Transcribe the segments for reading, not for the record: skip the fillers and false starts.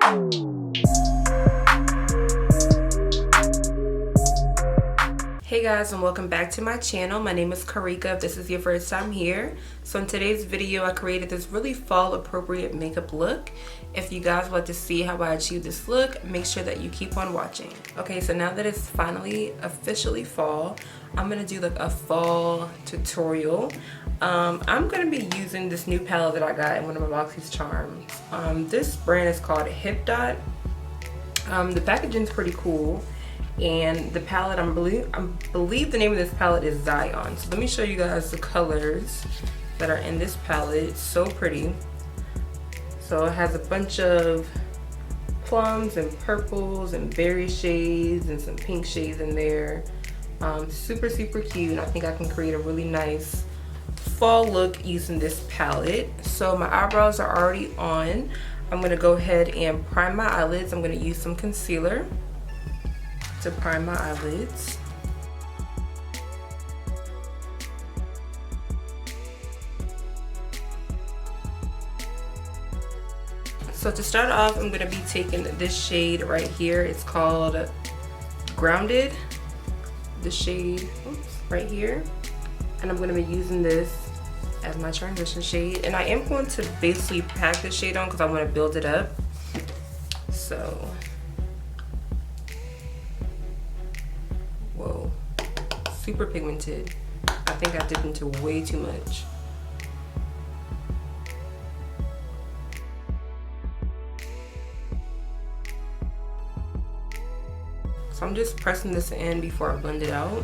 Hey guys, and welcome back to my channel. My name is Karika if this is your first time here. So in today's video I created this really fall appropriate makeup look. If you guys would like to see how I achieve this look, make sure that you keep on watching. Okay, so now that it's finally officially fall, I'm gonna do like a fall tutorial. I'm gonna be using this new palette that I got in one of my Moxie's Charms. This brand is called Hip Dot. The packaging's pretty cool. And the palette, I believe the name of this palette is Zion. So let me show you guys the colors that are in this palette. It's so pretty. So it has a bunch of plums and purples and berry shades and some pink shades in there. Super cute. I think I can create a really nice fall look using this palette. So my eyebrows are already on. I'm gonna go ahead and prime my eyelids. I'm gonna use some concealer to prime my eyelids. So to start off, I'm going to be taking this shade right here. It's called Grounded. The shade right here. And I'm going to be using this as my transition shade. And I am going to basically pack this shade on because I want to build it up. So whoa, super pigmented. I think I dipped into way too much. So I'm just pressing this in before I blend it out.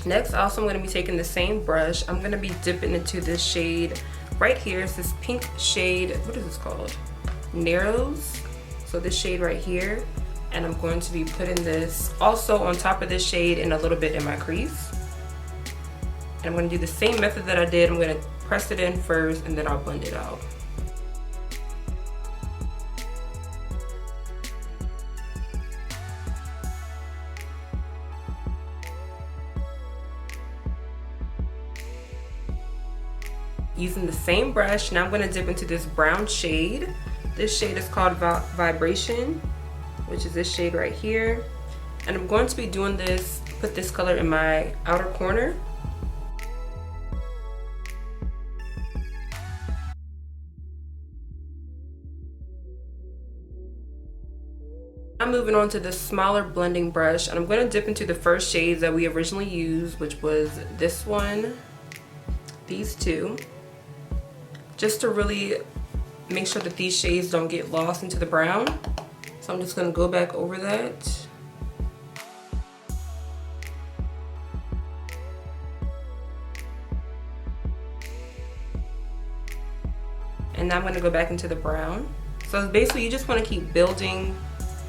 Next, also I'm going to be taking the same brush. I'm going to be dipping into this shade right here. It's this pink shade. What is this called? Narrows. So this shade right here. And I'm going to be putting this also on top of this shade and a little bit in my crease. And I'm going to do the same method that I did. I'm going to press it in first and then I'll blend it out. Using the same brush, now I'm going to dip into this brown shade. This shade is called Vibration, which is this shade right here. And I'm going to be doing this, put this color in my outer corner. I'm moving on to the smaller blending brush, and I'm going to dip into the first shades that we originally used, which was this one, these two. Just to really make sure that these shades don't get lost into the brown. So I'm just going to go back over that. And now I'm going to go back into the brown. So basically you just want to keep building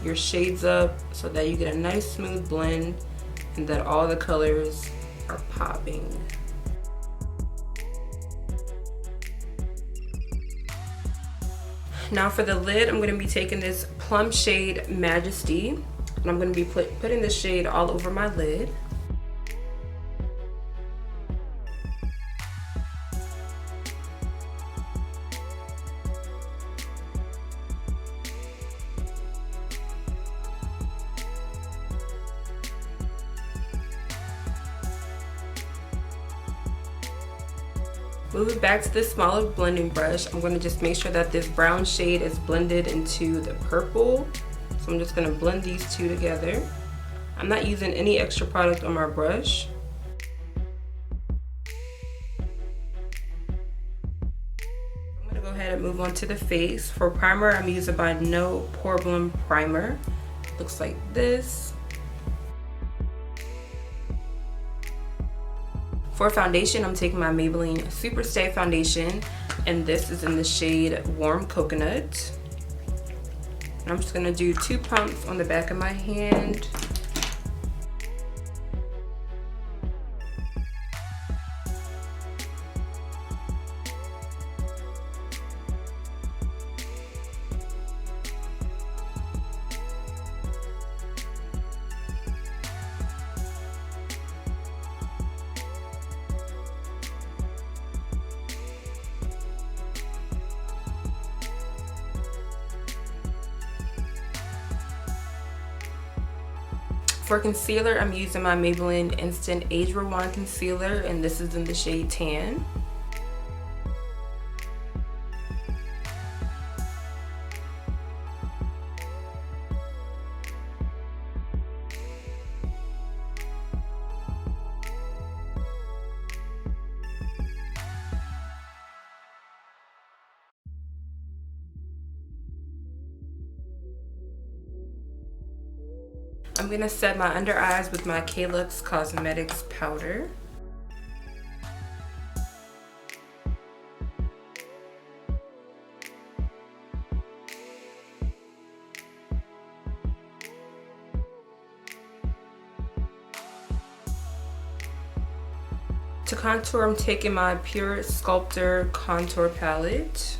your shades up so that you get a nice smooth blend and that all the colors are popping. Now for the lid, I'm going to be taking this plum shade Majesty, and I'm going to be putting this shade all over my lid. Moving back to the smaller blending brush, I'm going to just make sure that this brown shade is blended into the purple. So I'm just going to blend these two together. I'm not using any extra product on my brush. I'm going to go ahead and move on to the face. For primer, I'm using by No Problem Primer. Looks like this. For foundation, I'm taking my Maybelline Super Stay Foundation, and this is in the shade Warm Coconut. And I'm just gonna do 2 pumps on the back of my hand. For concealer, I'm using my Maybelline Instant Age Rewind Concealer, and this is in the shade Tan. I'm gonna set my under eyes with my Calyx Cosmetics powder. To contour, I'm taking my Pure Sculptor Contour Palette.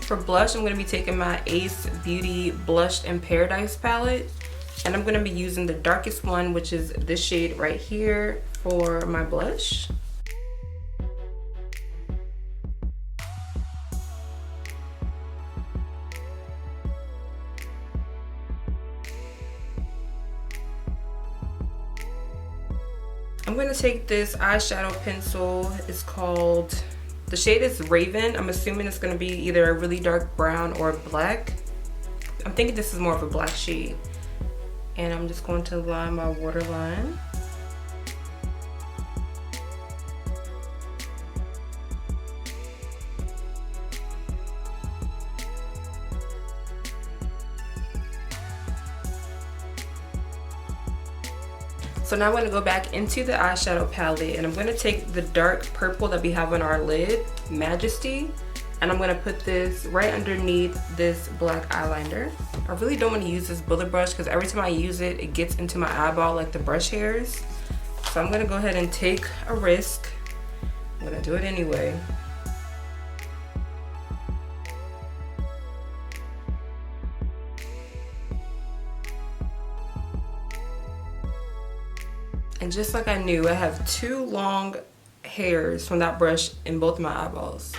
For blush, I'm going to be taking my Ace Beauty Blush in Paradise palette. And I'm going to be using the darkest one, which is this shade right here, for my blush. I'm going to take this eyeshadow pencil. It's called... The shade is Raven. I'm assuming it's going to be either a really dark brown or black. I'm thinking this is more of a black shade. And I'm just going to line my waterline. So now I'm going to go back into the eyeshadow palette, and I'm going to take the dark purple that we have on our lid, Majesty, and I'm going to put this right underneath this black eyeliner. I really don't want to use this bullet brush because every time I use it, it gets into my eyeball like the brush hairs. So I'm going to go ahead and take a risk. I'm going to do it anyway. And just like I knew, I have two long hairs from that brush in both of my eyeballs.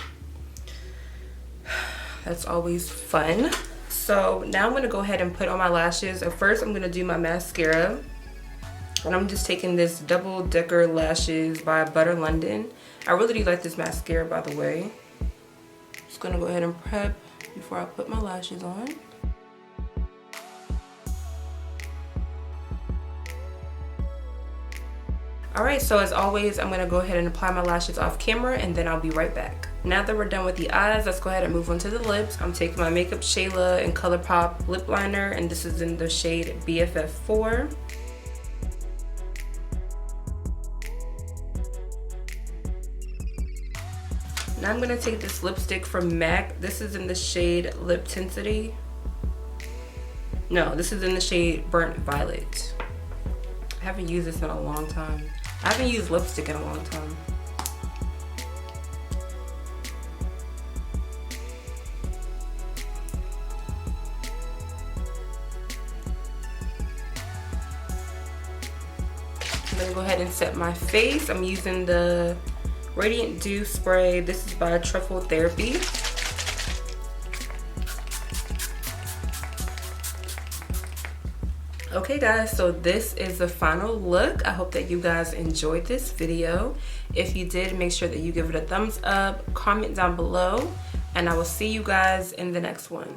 That's always fun. So now I'm gonna go ahead and put on my lashes. At first, I'm gonna do my mascara. And I'm just taking this Double Decker Lashes by Butter London. I really do like this mascara, by the way. Just gonna go ahead and prep before I put my lashes on. Alright, so as always, I'm going to go ahead and apply my lashes off camera, and then I'll be right back. Now that we're done with the eyes, let's go ahead and move on to the lips. I'm taking my Makeup Shayla and ColourPop lip liner, and this is in the shade BFF4. Now I'm going to take this lipstick from MAC. This is in the shade Lip Tensity. No, this is in the shade Burnt Violet. I haven't used this in a long time. I haven't used lipstick in a long time. I'm gonna go ahead and set my face. I'm using the Radiant Dew Spray. This is by Truffle Therapy. Okay guys, so this is the final look. I hope that you guys enjoyed this video. If you did, make sure that you give it a thumbs up, comment down below, and I will see you guys in the next one.